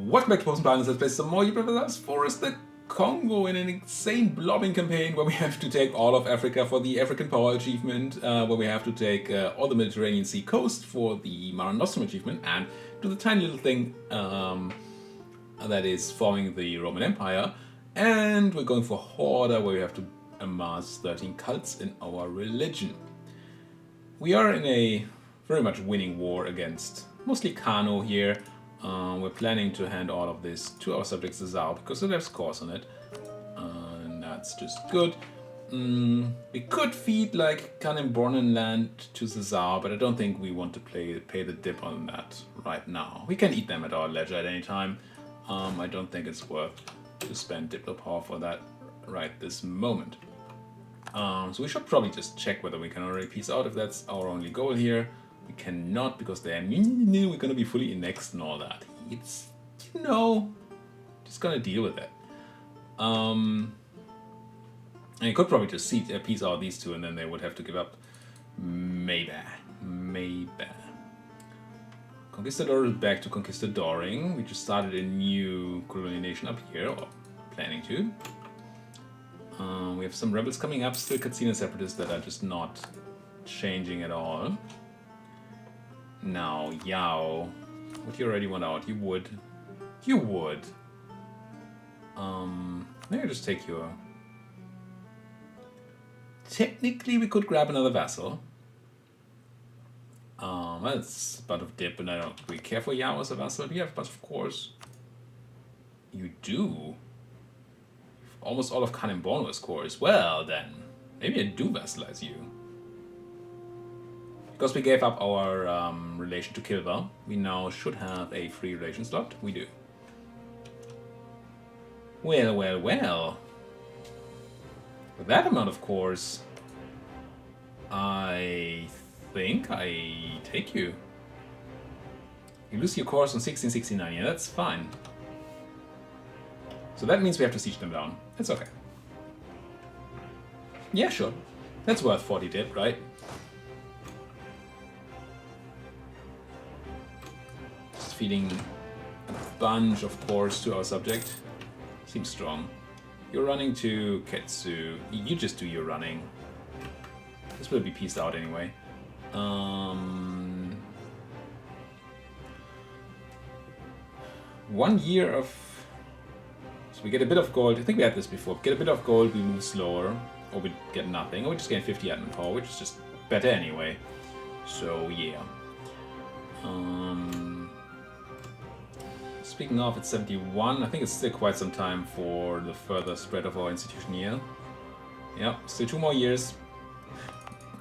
Welcome back to Popes and Pylons. Let's play some more Europa Universalis IV, the Congo, in an insane blobbing campaign where we have to take all of Africa for the African Power achievement, where we have to take all the Mediterranean Sea coast for the Mare Nostrum achievement, and do the tiny little thing that is forming the Roman Empire. And we're going for Hoarder, where we have to amass 13 cults in our religion. We are in a very much winning war against mostly Kano here. We're planning to hand all of this to our subject Cesar because it has scores on it, and that's just good. We could feed like Kanem land to Cesar, but I don't think we want to pay the dip on that right now. We can eat them at our leisure at any time. I don't think it's worth to spend Diplo power for that right this moment. So we should probably just check whether we can already peace out if that's our only goal here. We cannot because they're we're gonna be fully annexed and all that. It's, you know, just gonna deal with it. And you could probably just peace out these two and then they would have to give up. Maybe. Conquistador is back to conquistadoring. We just started a new colonial nation up here, or planning to. We have some rebels coming up, still Katsina separatists that are just not changing at all. Now, Yao, would you already want out? You would. You would. Maybe just take your... Technically, we could grab another vassal. That's a bunch of dip, and I don't really care for Yao as a vassal. Do you have a bunch of cores? You do. Almost all of Kanem as cores. Well, then, maybe I do vassalize you. Because we gave up our relation to Kilva, we now should have a free relation slot. We do. Well. With that amount of cores, I think I take you. You lose your cores on 1669, yeah, that's fine. So that means we have to siege them down. It's okay. Yeah, sure. That's worth 40 dip, right? Feeding a bunch of cores to our subject. Seems strong. You're running to Ketsu. You just do your running. This will be pieced out anyway. 1 year of... So we get a bit of gold. I think we had this before. Get a bit of gold, we move slower. Or we get nothing. Or we just gain 50 admin power, which is just better anyway. So yeah. Speaking of, it's 71. I think it's still quite some time for the further spread of our institution here. Yeah, still 2 more years.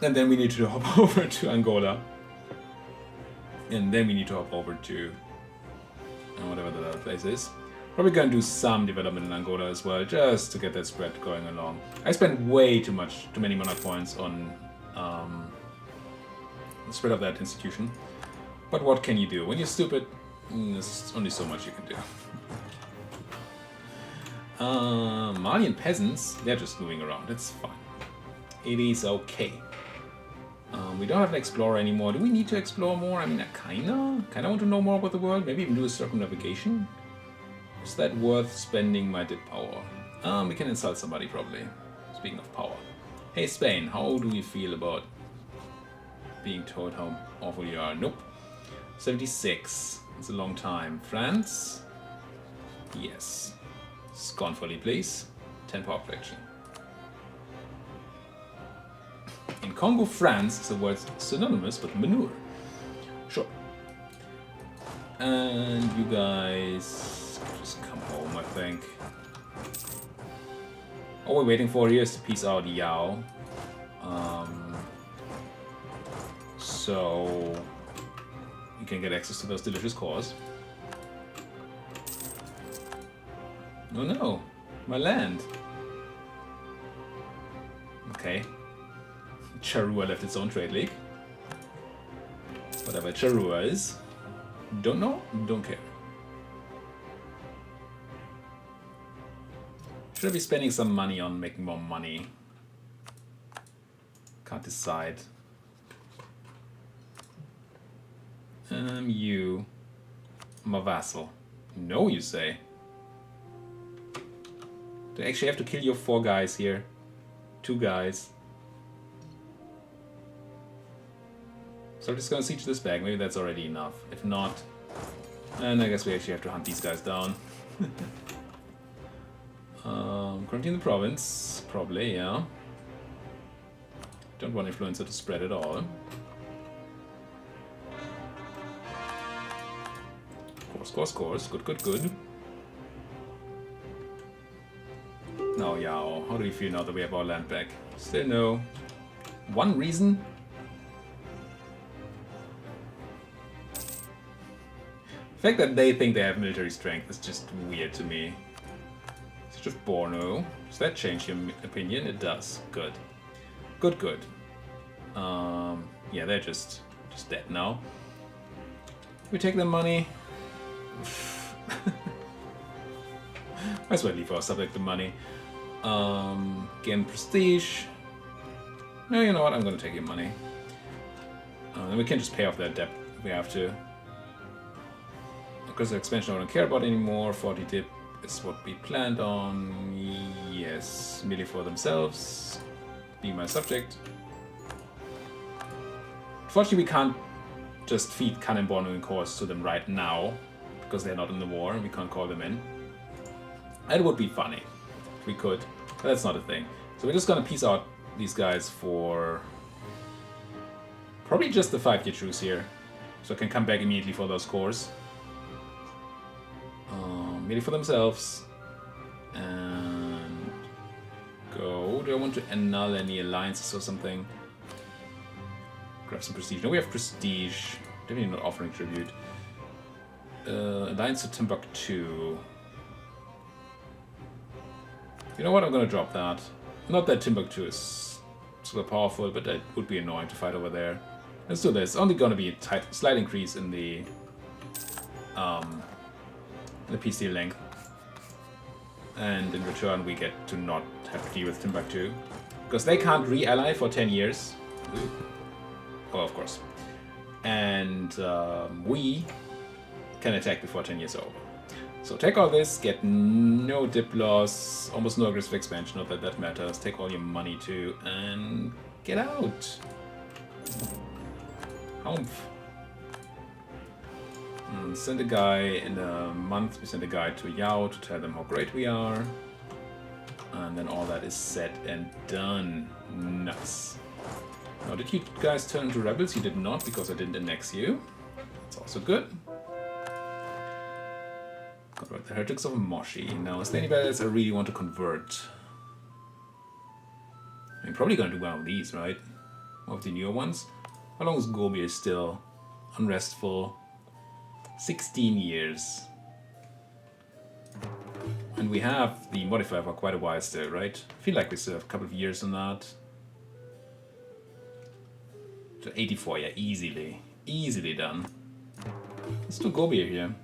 And then we need to hop over to Angola. And then we need to hop over to whatever the other place is. Probably gonna do some development in Angola as well, just to get that spread going along. I spent way too many monarch points on the spread of that institution. But what can you do? When you're stupid, there's only so much you can do. Malian peasants, they're just moving around. It's fine. It is okay. We don't have an explorer anymore. Do we need to explore more? I mean, I kinda want to know more about the world. Maybe even do a circumnavigation. Is that worth spending my dip power? We can insult somebody probably. Speaking of power. Hey Spain, how do we feel about being told how awful you are? Nope. 76. It's a long time. France? Yes. Scornfully, please. 10 power protection. In Congo, France is a word synonymous with manure. Sure. And you guys just come home, I think. All we're waiting for here is to peace out Yao. So you can get access to those delicious cores. Oh no, my land. Okay. Charrua left its own trade league. Whatever Charrua is. Don't know, don't care. Should I be spending some money on making more money? Can't decide. You. I'm a vassal. No, you say. Do I actually have to kill your 4 guys here? 2 guys. So I'm just gonna siege this back. Maybe that's already enough. If not, and I guess we actually have to hunt these guys down. Quarantine the province, probably, yeah. Don't want influencer to spread at all. Course. Good. Now, Yao, how do you feel now that we have our land back? Still no. One reason? The fact that they think they have military strength is just weird to me. Siege of Borno. Does that change your opinion? It does. Good. Yeah, they're just dead now. We take their money. Might as well leave our subject the money. Gain prestige. No, you know what? I'm gonna take your money. Then we can just pay off that debt if we have to. Because the expansion I don't care about anymore. 40 dip is what we planned on. Yes, merely for themselves. Be my subject. Unfortunately, we can't just feed Kanem Borno in course to them right now, because they're not in the war and we can't call them in. It would be funny if we could, but that's not a thing. So we're just gonna peace out these guys for probably just the 5-year truce here, so I can come back immediately for those cores. Immediately for themselves. And go. Do I want to annul any alliances or something? Grab some prestige. No, we have prestige. Definitely not offering tribute. Alliance to Timbuktu. You know what? I'm gonna drop that. Not that Timbuktu is super powerful, but that would be annoying to fight over there. Let's do this. Only gonna be a slight increase in the peace deal length. And in return, we get to not have to deal with Timbuktu. Because they can't re-ally for 10 years. Ooh. Oh, of course. And we can attack before 10 years are over. So take all this, get no dip loss, almost no aggressive expansion, not that that matters. Take all your money too, and get out. Humph. Send a guy in a month, we send a guy to Yao to tell them how great we are. And then all that is said and done. Nice. Now, did you guys turn into rebels? You did not, because I didn't annex you. That's also good. Convert the heretics of Moshi. Now, is there anybody else I really want to convert? I'm probably going to do one of these, right? One of the newer ones. How long is Gobi still unrestful? 16 years. And we have the modifier for quite a while still, right? I feel like we still have a couple of years on that. So 84, yeah, easily. Easily done. Let's do Gobi here.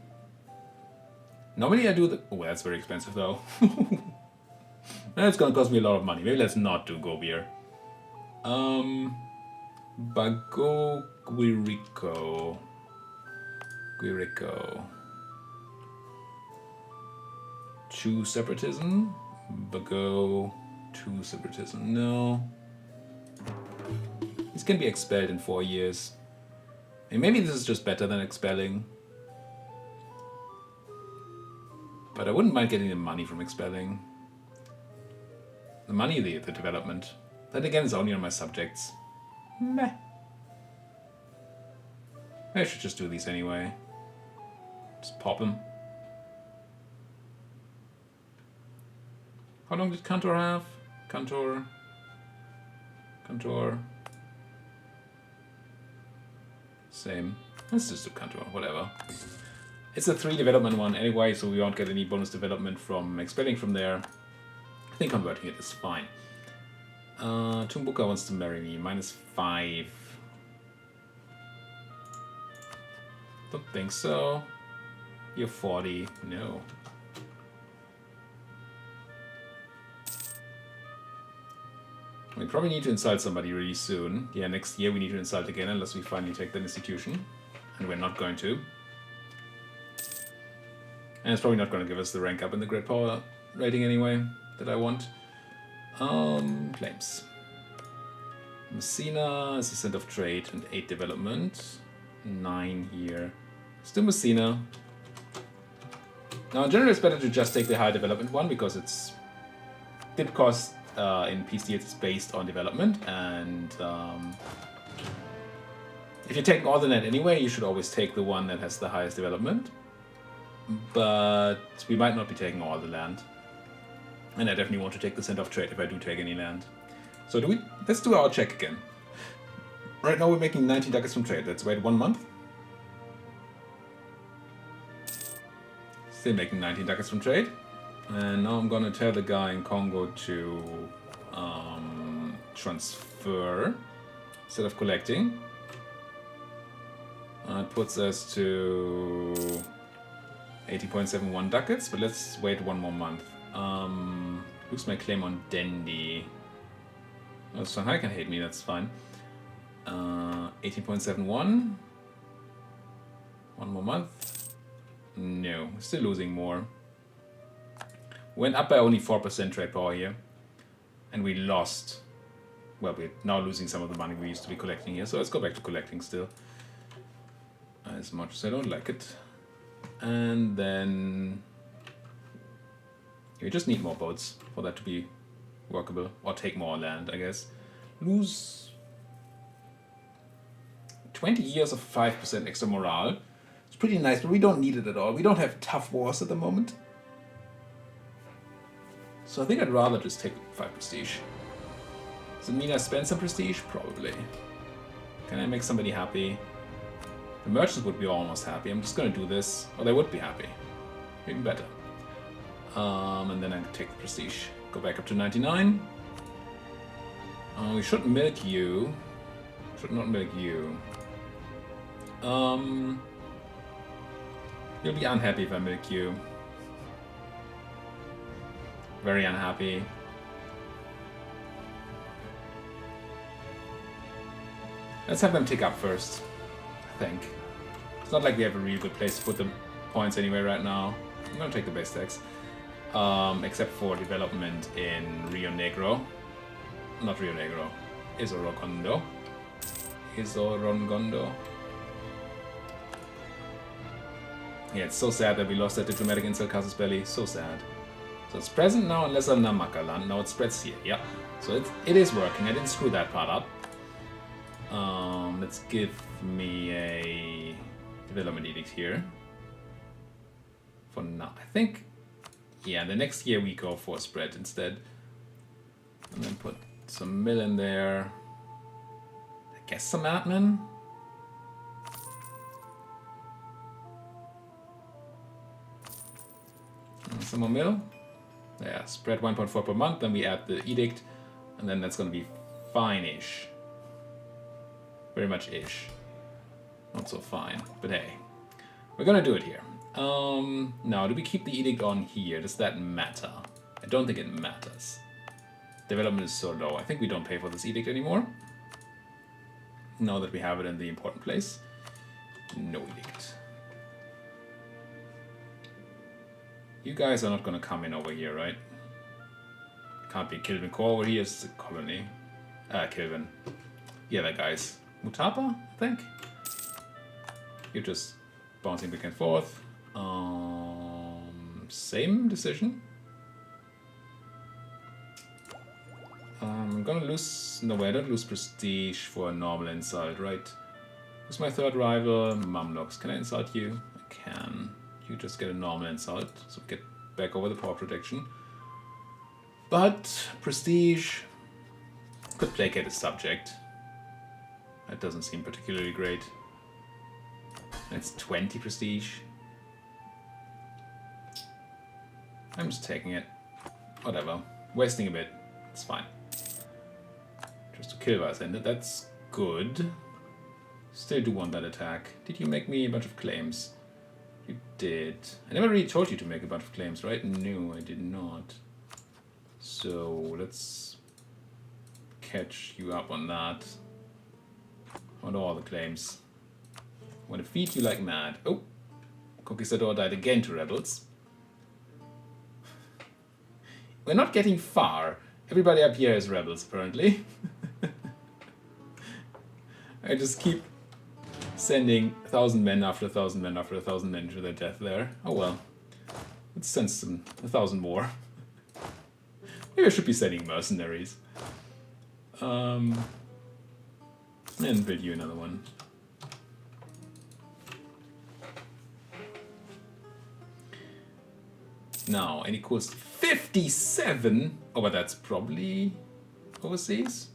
Normally I do the... Oh, that's very expensive though. That's gonna cost me a lot of money. Maybe let's not do Gobier. Bago Guirico. Choose separatism. Bago. Choose separatism. No. These can be expelled in 4 years. And maybe this is just better than expelling. But I wouldn't mind getting the money from expelling. The money, the development. Then again, it's only on my subjects. Meh. I should just do these anyway. Just pop them. How long did Cantor have? Cantor. Same. Let's just do Cantor, whatever. It's a 3 development one anyway, so we won't get any bonus development from expelling from there. I think converting it is fine. Tumbuka wants to marry me. -5. Don't think so. You're 40. No. We probably need to insult somebody really soon. Yeah, next year we need to insult again unless we finally take that institution. And we're not going to. And it's probably not going to give us the rank up in the great power rating anyway that I want. Claims. Messina is a center of trade and 8 development. 9 here. Still Messina. Now, in general, it's better to just take the high development one because it's dip cost in peace deals is based on development, and if you're taking all the net anyway, you should always take the one that has the highest development. But we might not be taking all the land, and I definitely want to take the center of trade if I do take any land. So let's do our check again. Right now we're making 19 ducats from trade. Let's wait 1 month. Still making 19 ducats from trade. And now I'm gonna tell the guy in Congo to transfer instead of collecting. It puts us to 80.71 ducats, but let's wait 1 more month. Lose my claim on Dendi. Oh, Shanghai can hate me, that's fine. 18.71. 1 more month. No, still losing more. Went up by only 4% trade power here. And we lost. Well, we're now losing some of the money we used to be collecting here, so let's go back to collecting still. As much as I don't like it. And then we just need more boats for that to be workable. Or take more land, I guess. Lose 20 years of 5% extra morale. It's pretty nice, but we don't need it at all. We don't have tough wars at the moment. So I think I'd rather just take 5 prestige. Does it mean I spend some prestige? Probably. Can I make somebody happy? The merchants would be almost happy. I'm just gonna do this. Or they would be happy. Even better. And then I can take the prestige. Go back up to 99. We should milk you. Should not milk you. You'll be unhappy if I milk you. Very unhappy. Let's have them tick up first, I think. It's not like we have a really good place to put the points anyway right now. I'm gonna take the base tax. Except for development in Rio Negro. Not Rio Negro. Isorokondo. Isorongondo. Yeah, it's so sad that we lost that diplomatic insult Casus Belli. So sad. So it's present now unless I'm Namakaland. Now it spreads here. Yeah. So it is working. I didn't screw that part up. Let's give me a development edict here. For now. I think, yeah, the next year we go for a spread instead. And then put some mill in there. I guess some admin. And some more mill. Yeah, spread 1.4 per month, then we add the edict, and then that's gonna be fine-ish. Very much ish. Not so fine, but hey. We're gonna do it here. Now, do we keep the edict on here? Does that matter? I don't think it matters. Development is so low. I think we don't pay for this edict anymore. Now that we have it in the important place. No edict. You guys are not gonna come in over here, right? Can't be Kilvin Core over here, it's a colony. Kilvin. Yeah, that guy's Mutapa, I think. You're just bouncing back and forth. Same decision. I'm gonna lose... No way, I don't lose prestige for a normal insult, right? Who's my third rival? Mamluks. Can I insult you? I can. You just get a normal insult, so we get back over the power protection. But prestige could placate a subject. That doesn't seem particularly great. It's 20 prestige. I'm just taking it. Whatever. Wasting a bit. It's fine. Just to kill us, and that's good. Still do want that attack. Did you make me a bunch of claims? You did. I never really told you to make a bunch of claims, right? No, I did not. So let's catch you up on that. On all the claims. Want to feed you like mad. Oh! Conquistador died again to rebels. we're not getting far. Everybody up here is rebels, apparently. I just keep sending 1,000 men after 1,000 men after 1,000 men to their death there. Oh well. Let's send some 1,000 more. Maybe I should be sending mercenaries. And build you another one. Now, and it costs 57. Oh, but that's probably overseas.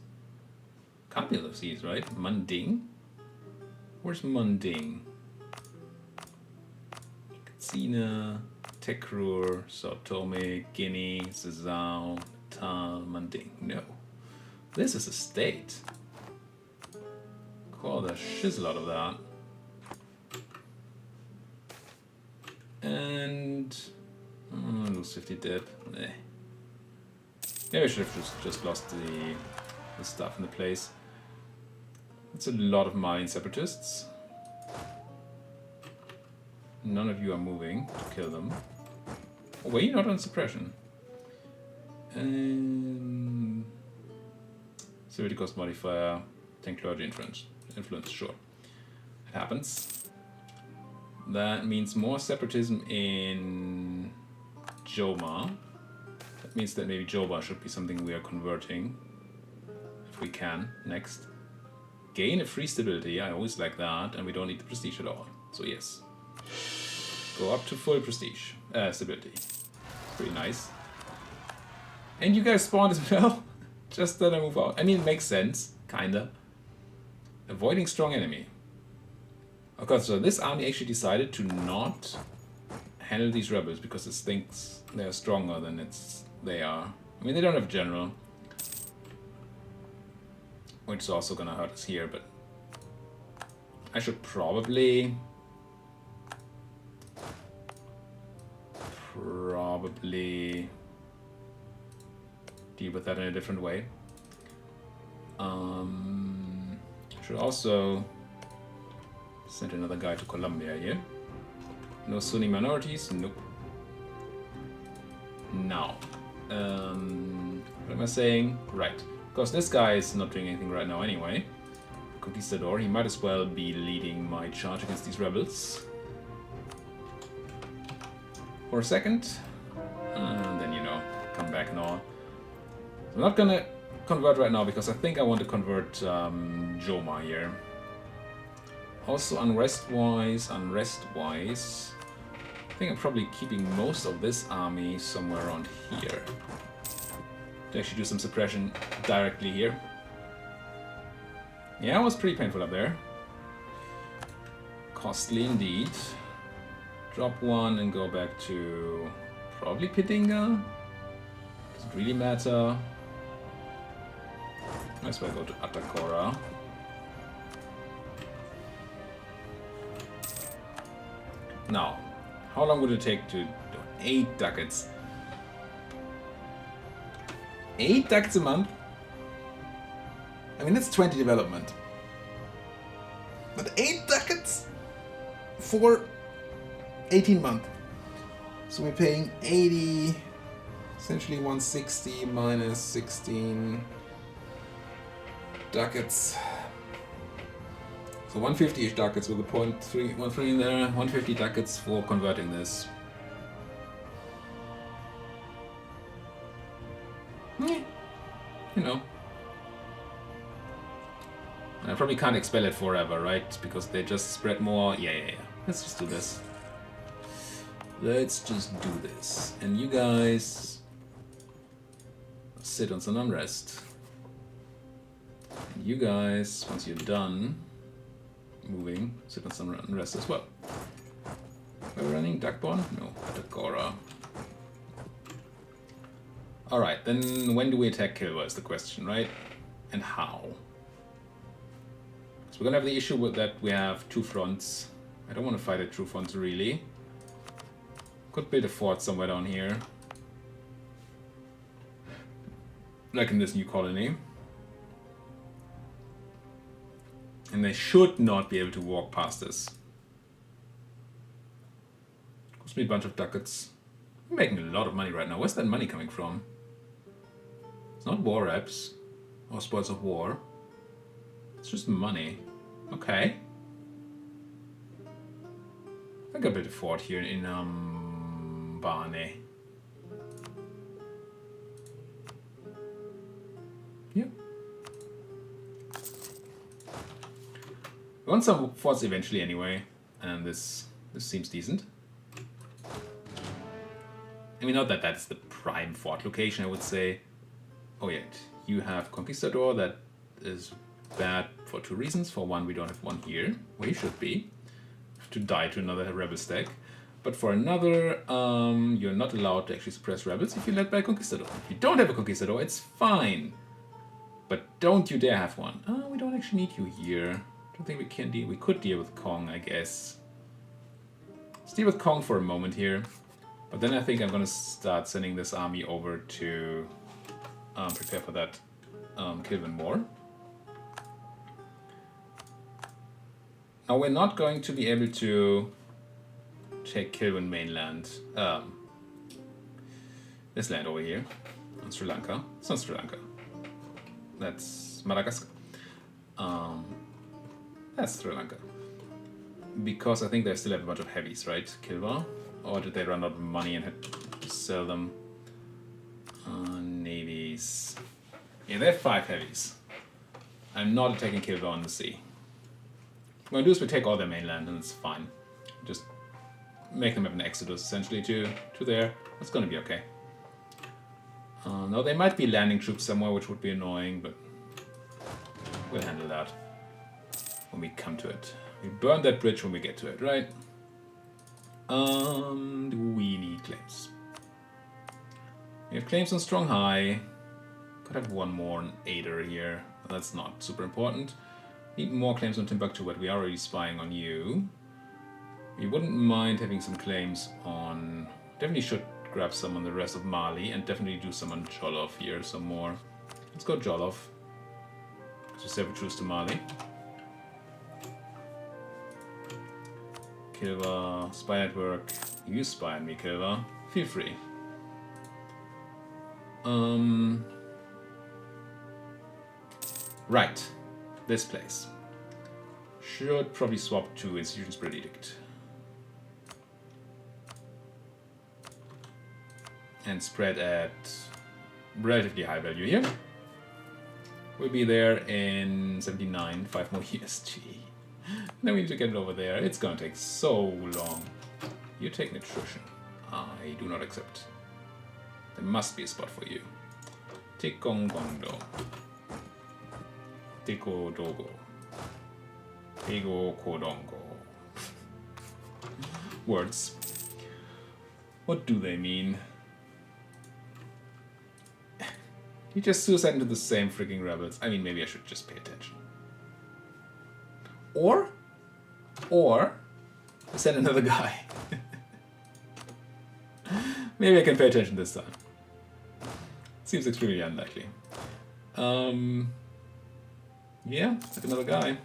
Can't be overseas, right? Munding. Where's Munding? Katsina, Tekrur, Sao Tome, Guinea, Sazao, Tal, Munding. No. This is a state. Call the shizzle out of that. And lose 50 dip. Nah. Yeah, we should have just lost the stuff in the place. That's a lot of Malian separatists. None of you are moving to kill them. Oh, wait, you're not on suppression. Severity cost modifier, 10 clergy influence, sure. It happens. That means more separatism in Joma. That means that maybe Joma should be something we are converting. If we can, next. Gain a free stability, I always like that, and we don't need the prestige at all. So yes. Go up to full prestige. Stability. Pretty nice. And you guys spawned as well? Just that I move out. I mean, it makes sense, kinda. Avoiding strong enemy. Okay, so this army actually decided to not handle these rebels because it thinks they're stronger than they are. I mean, they don't have general, which is also gonna hurt us here, but I should probably deal with that in a different way. Should also send another guy to Colombia here. No Sunni minorities? Nope. Now, what am I saying? Right. Because this guy is not doing anything right now anyway. Conquistador, he might as well be leading my charge against these rebels. For a second. And then, you know, come back and all. So I'm not gonna convert right now because I think I want to convert Joma here. Also, unrest-wise, I think I'm probably keeping most of this army somewhere around here. To actually do some suppression directly here. Yeah, it was pretty painful up there. Costly indeed. Drop one and go back to probably Pidinga. Doesn't really matter. Might as well go to Atakora. Now, how long would it take to do 8 ducats? 8 ducats a month? I mean, that's 20 development. But 8 ducats for 18 months. So we're paying 80, essentially 160 minus 16 ducats. So 150-ish ducats with a 0.313 in there, 150 ducats for converting this. You know. And I probably can't expel it forever, right? Because they just spread more. Yeah. Let's just do this. Let's just do this. And you guys sit on some unrest. And you guys, once you're done moving, sit on some unrest as well. Are we running Duckborn? No, Atakora. Alright, then when do we attack Kilwa is the question, right? And how? So we're gonna have the issue with that we have 2 fronts. I don't want to fight at 2 fronts really. Could build a fort somewhere down here. Like in this new colony. And they should not be able to walk past us. Cost me a bunch of ducats. I'm making a lot of money right now. Where's that money coming from? It's not war reps or spoils of war. It's just money. Okay. I think I built a fort here in Barney. Yeah. We want some forts eventually anyway, and this seems decent. I mean, not that that's the prime fort location, I would say. Oh yeah, you have Conquistador, that is bad for two reasons. For one, we don't have one here, where you should be, to die to another rebel stack. But for another, you're not allowed to actually suppress rebels if you're led by a Conquistador. If you don't have a Conquistador, it's fine. But don't you dare have one. We don't actually need you here. Don't think we can deal. We could deal with Kong, I guess. Let's deal with Kong for a moment here. But then I think I'm gonna start sending this army over to prepare for that Kilvan War. Now we're not going to be able to take Kilvan mainland. This land over here, on Sri Lanka. It's not Sri Lanka. That's Madagascar. That's Sri Lanka. Because I think they still have a bunch of heavies, right? Kilva? Or did they run out of money and had to sell them? Navies. Yeah, they have 5 heavies. I'm not attacking Kilva on the sea. What I'm going to do is we take all their mainland and it's fine. Just make them have an exodus essentially to there. It's going to be okay. Now they might be landing troops somewhere, which would be annoying, but we'll handle that when we come to it. We burn that bridge when we get to it, right? Do we need claims? We have claims on Strong High. Could have one more on Aider here. That's not super important. Need more claims on Timbuktu, but we are already spying on you. We wouldn't mind having some claims on... Definitely should grab some on the rest of Mali, and definitely do some on Jollof here, some more. Let's go Jollof. Just have a truce to Mali. Kilva, spy network. You spy on me, Kilva. Feel free. Right. This place. Should probably swap to Institutions Predict. And spread at relatively high value here. We'll be there in 79, 5 more years. Gee. Then we need to get it over there. It's gonna take so long. You take nutrition. I do not accept. There must be a spot for you. Tikongondo. Tiko Dogo. Ego Kodongo. Words. What do they mean? You just suicide into the same freaking rebels. I mean, maybe I should just pay attention. Or send another guy. Maybe I can pay attention this time. Seems extremely unlikely. Yeah, like another guy.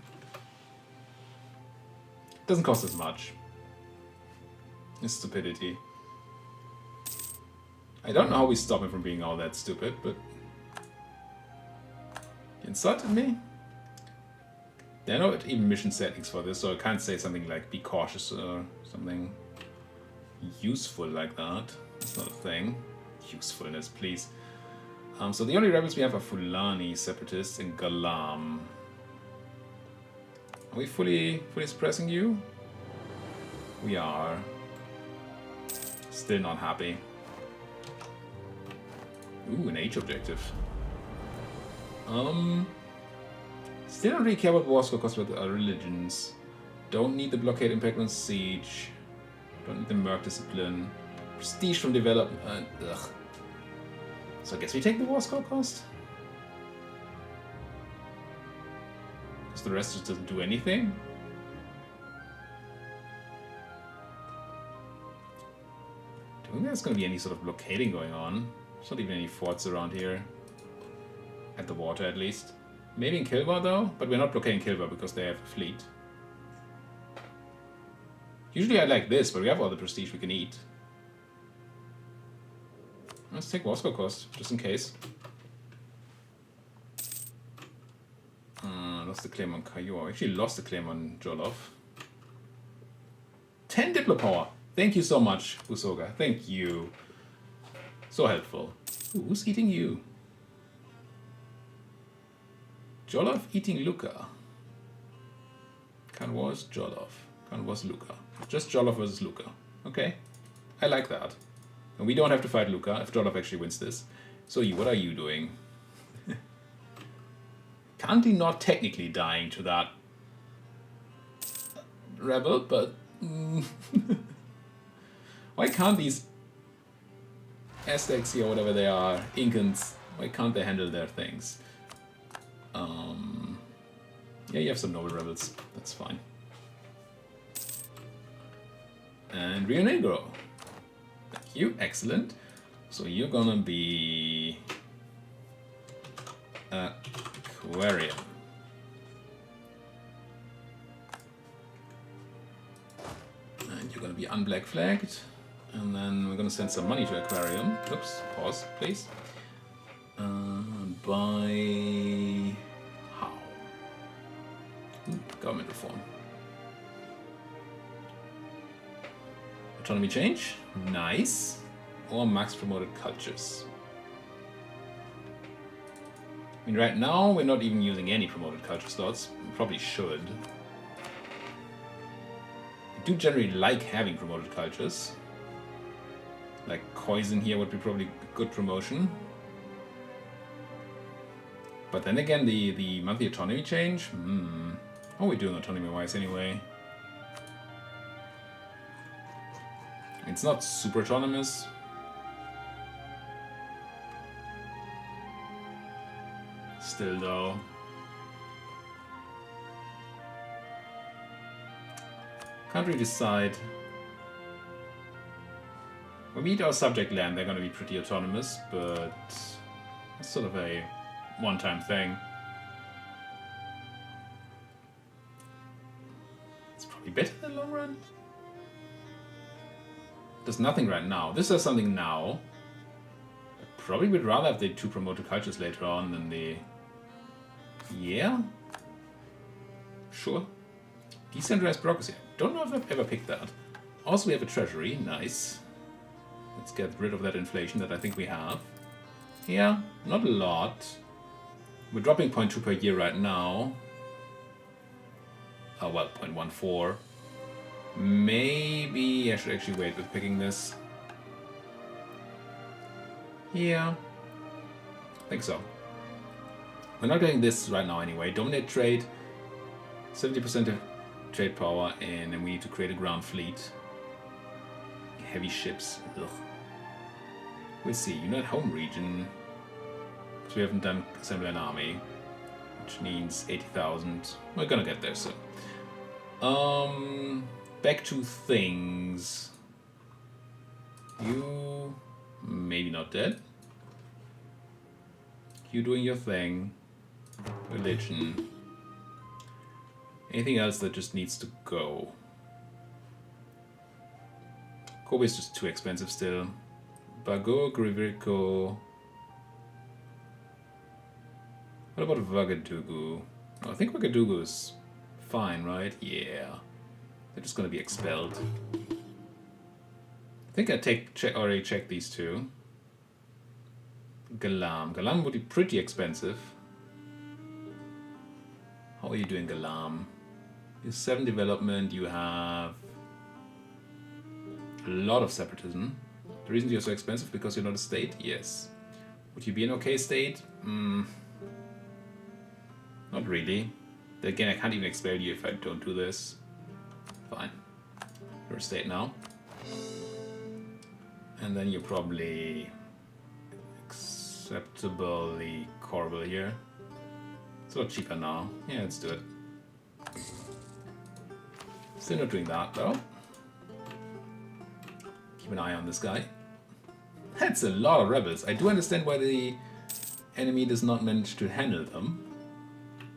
Doesn't cost as much. It's stupidity. I don't know how we stop him from being all that stupid, but... You insulted me? There are no even mission settings for this, so I can't say something like be cautious or something useful like that. It's not a thing. Usefulness, please. So the only rebels we have are Fulani separatists and Galam. Are we fully suppressing you? We are. Still not happy. Ooh, an H objective. Still don't really care about war score costs with our religions. Don't need the blockade impact on siege. Don't need the merc discipline. Prestige from development. Ugh. So I guess we take the war score cost? Because the rest just doesn't do anything? Don't think there's going to be any sort of blockading going on. There's not even any forts around here. At the water, at least. Maybe in Kilva, though? But we're not blockading Kilva because they have a fleet. Usually I like this, but we have all the prestige we can eat. Let's take war score cost, just in case. lost the claim on Cayo. I actually lost the claim on Jolov. 10 Diplo power. Thank you so much, Usoga. Thank you. So helpful. Ooh, who's eating you? Jolov eating Luca. Khan was Jolov. Khan was Luca. Just Jolov versus Luca. Okay. I like that. And we don't have to fight Luca if Jolov actually wins this. So you, what are you doing? Currently not technically dying to that rebel, but why can't these Aztecs here, whatever they are, Incans, why can't they handle their things? Yeah, you have some noble rebels, that's fine. And Rio Negro. Thank you, excellent. So you're gonna be Aquarium. And you're gonna be unblack flagged. And then we're gonna send some money to Aquarium. Oops, pause, please. By how? Government reform. Autonomy change, nice. Or max promoted cultures. I mean, right now we're not even using any promoted culture slots. We probably should. I do generally like having promoted cultures. Like Poison here would be probably a good promotion. But then again, the monthly autonomy change? How are we doing autonomy-wise anyway? It's not super autonomous. Still though. Can't really decide. When we eat our subject land, they're going to be pretty autonomous, but it's sort of a one-time thing. It's probably better in the long run. Does nothing right now. This does something now. I probably would rather have the 2 promoted cultures later on than the... Yeah? Sure. Decentralized bureaucracy. I don't know if I've ever picked that. Also, we have a treasury. Nice. Let's get rid of that inflation that I think we have. Yeah, not a lot. We're dropping 0.2 per year right now. Oh, well, 0.14. Maybe I should actually wait with picking this. Yeah, I think so. We're not getting this right now anyway. Dominate trade, 70% of trade power, and then we need to create a ground fleet. Heavy ships. Ugh. We'll see. Unite home region. So we haven't done assemble an army, which means 80,000. We're gonna get there soon. Back to things. You maybe not dead. You doing your thing. Religion. Anything else that just needs to go? Kobe is just too expensive still. Bago, Grivirico. What about Vagadugu? Oh, I think Vagadugu is fine, right? Yeah. They're just gonna be expelled. I think I already checked these two. Galam. Galam would be pretty expensive. How are you doing, Galam? You have 7 development, you have a lot of separatism. The reason you're so expensive because you're not a state? Yes. Would you be an okay state? Not really. Then again, I can't even expel you if I don't do this. Fine. You're a state now. And then you're probably acceptably horrible here. It's a lot cheaper now. Yeah, let's do it. Still not doing that though. Keep an eye on this guy. That's a lot of rebels. I do understand why the enemy does not manage to handle them.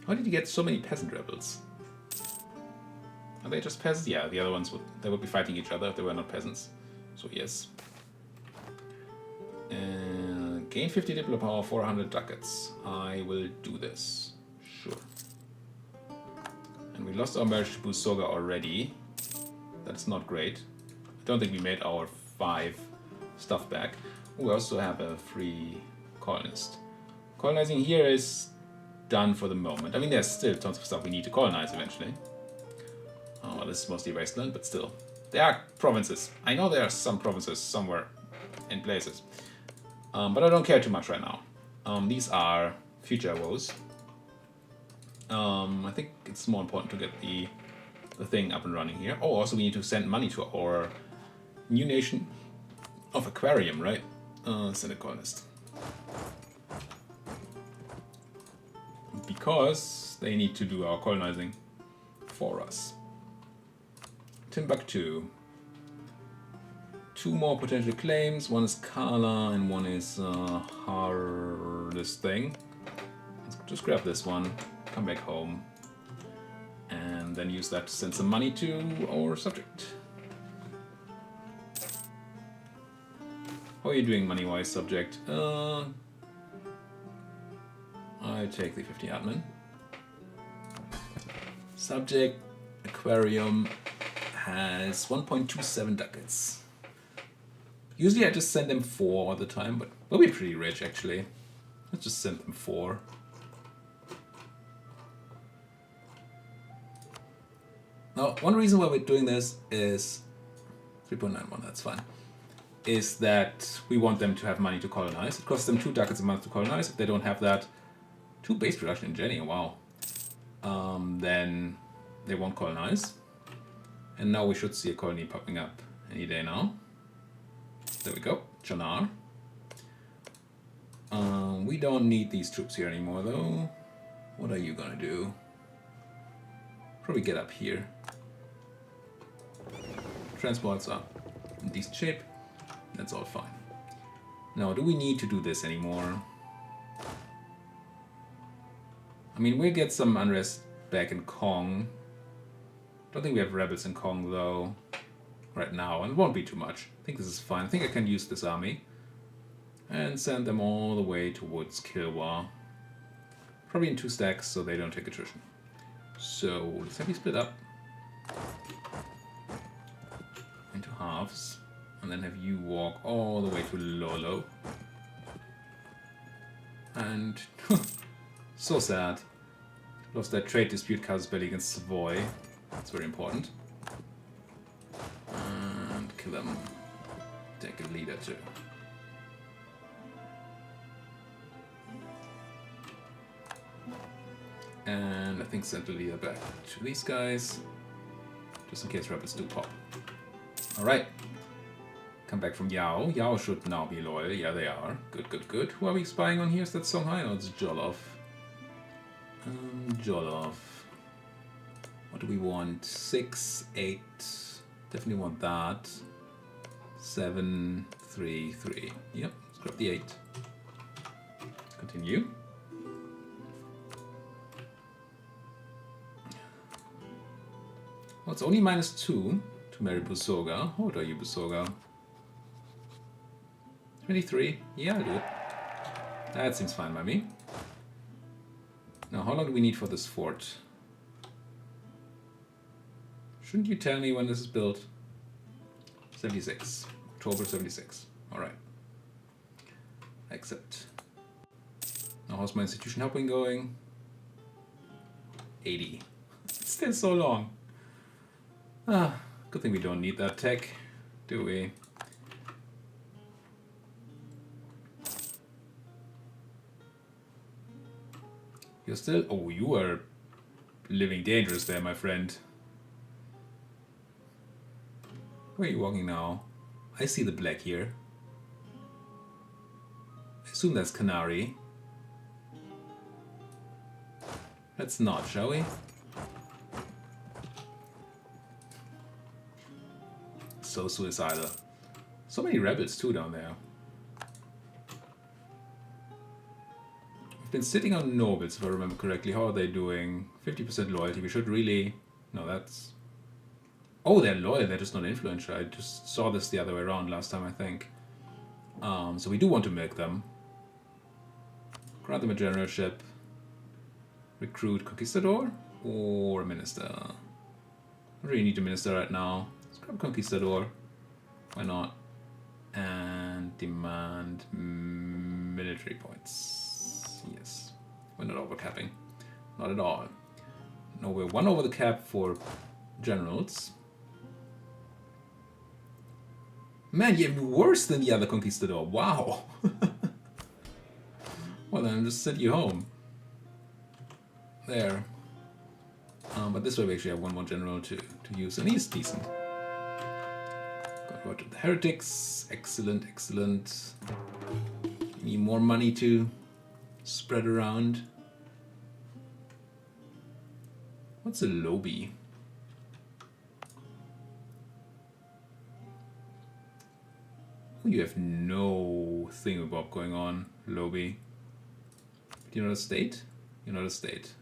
How did you get so many peasant rebels? Are they just peasants? Yeah, the other ones would be fighting each other if they were not peasants. So yes. Gain 50 diplo power, 400 ducats. I will do this. Sure. lost our marriage to Busoga already. That's not great. I don't think we made our 5 stuff back. We also have a free colonist. Colonizing here is done for the moment. I mean, there's still tons of stuff we need to colonize eventually. Oh, well, this is mostly wasteland, but still. There are provinces. I know there are some provinces somewhere in places. But I don't care too much right now. These are future woes. I think it's more important to get the thing up and running here. Oh, also we need to send money to our new nation of Aquarium, right? Send a colonist. Because they need to do our colonizing for us. Timbuktu. 2 more potential claims. One is Kala and one is this thing. Let's just grab this one, come back home, and then use that to send some money to our subject. How are you doing money-wise, subject? I take the 50 admin. Subject Aquarium has 1.27 ducats. Usually I just send them 4 all the time, but we'll be pretty rich actually. Let's just send them 4. Now, one reason why we're doing this is 3.91, that's fine. Is that we want them to have money to colonize. It costs them 2 ducats a month to colonize. If they don't have that, 2 base production in Jenny, wow. Then they won't colonize. And now we should see a colony popping up any day now. There we go, Janar. We don't need these troops here anymore though. What are you gonna do? Probably get up here. Transports are in decent shape. That's all fine. Now, do we need to do this anymore? I mean, we'll get some unrest back in Kong. Don't think we have rebels in Kong though, right now, and it won't be too much. I think this is fine. I think I can use this army and send them all the way towards Kilwa. Probably in 2 stacks so they don't take attrition. So let's have you split up into halves, and then have you walk all the way to Lolo. And so sad. Lost that trade dispute casus belli against Savoy. That's very important. And kill them. Take a leader too. And I think send the leader back to these guys, just in case rebels do pop. Alright. Come back from Yao. Yao should now be loyal. Yeah, they are. Good, good, good. Who are we spying on here? Is that Songhai? No, it's Jolov. Jolov. What do we want? 6, 8. Definitely want that. 7, 3, 3. Yep, let's grab the 8. Continue. Well, it's only -2 to marry Busoga. How old are you, Busoga? 23. Yeah, I'll do it. That seems fine by me. Now, how long do we need for this fort? Shouldn't you tell me when this is built? 76. October 76. Alright. Accept. Now, how's my institution helping going? 80. It's still so long. Ah, good thing we don't need that tech, do we? You're still... Oh, you are living dangerous there, my friend. Where are you walking now? I see the black here. I assume that's Canary. Let's not, shall we? So suicidal. So many rebels too down there. We've been sitting on nobles, if I remember correctly. How are they doing? 50% loyalty. We should really... No, that's... Oh, they're loyal. They're just not influential. I just saw this the other way around last time, I think. So we do want to milk them. Grant them a generalship. Recruit Conquistador. or a minister? I really need a minister right now. Let's grab a conquistador. Why not? And demand military points. Yes. We're not overcapping. Not at all. No, we're 1 over the cap for generals. Man, you're even worse than the other conquistador. Wow. Well, then just send you home. There. But this way we actually have 1 more general to use, and he's decent. Convert to the heretics. Excellent, excellent. Need more money to spread around. What's a lobby? Oh, you have no thingamabob going on, lobby. You're not a state? You're not a state.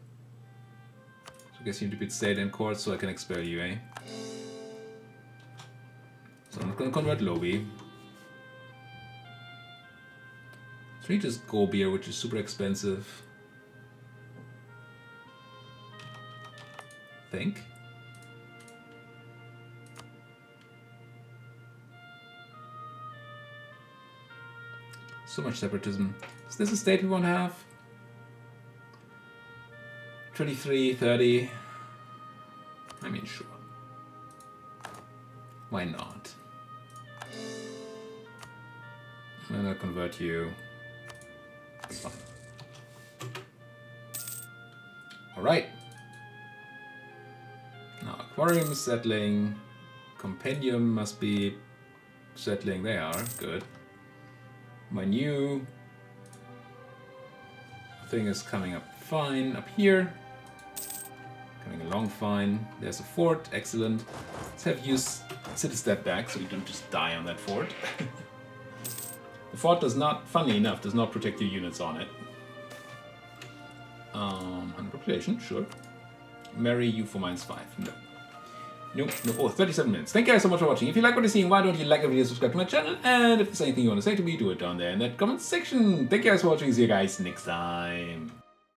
So I guess you need to beat state in court so I can expel you, eh? So I'm not gonna convert lobby. So we just go beer, which is super expensive. I think. So much separatism. Is this a state we won't have? 23, 30. I mean, sure. Why not? I'm gonna convert you. It's fine. Alright. Now, Aquarium is settling. Compendium must be settling. They are. Good. My new thing is coming up fine up here. Coming along fine. There's a fort. Excellent. Let's have you sit a step back so you don't just die on that fort. The fort does not, funnily enough, does not protect your units on it. 100 population, sure. Marry you for -5. No. Nope, no. Oh, 37 minutes. Thank you guys so much for watching. If you like what you're seeing, why don't you like the video, subscribe to my channel, and if there's anything you want to say to me, do it down there in that comment section. Thank you guys for watching. See you guys next time.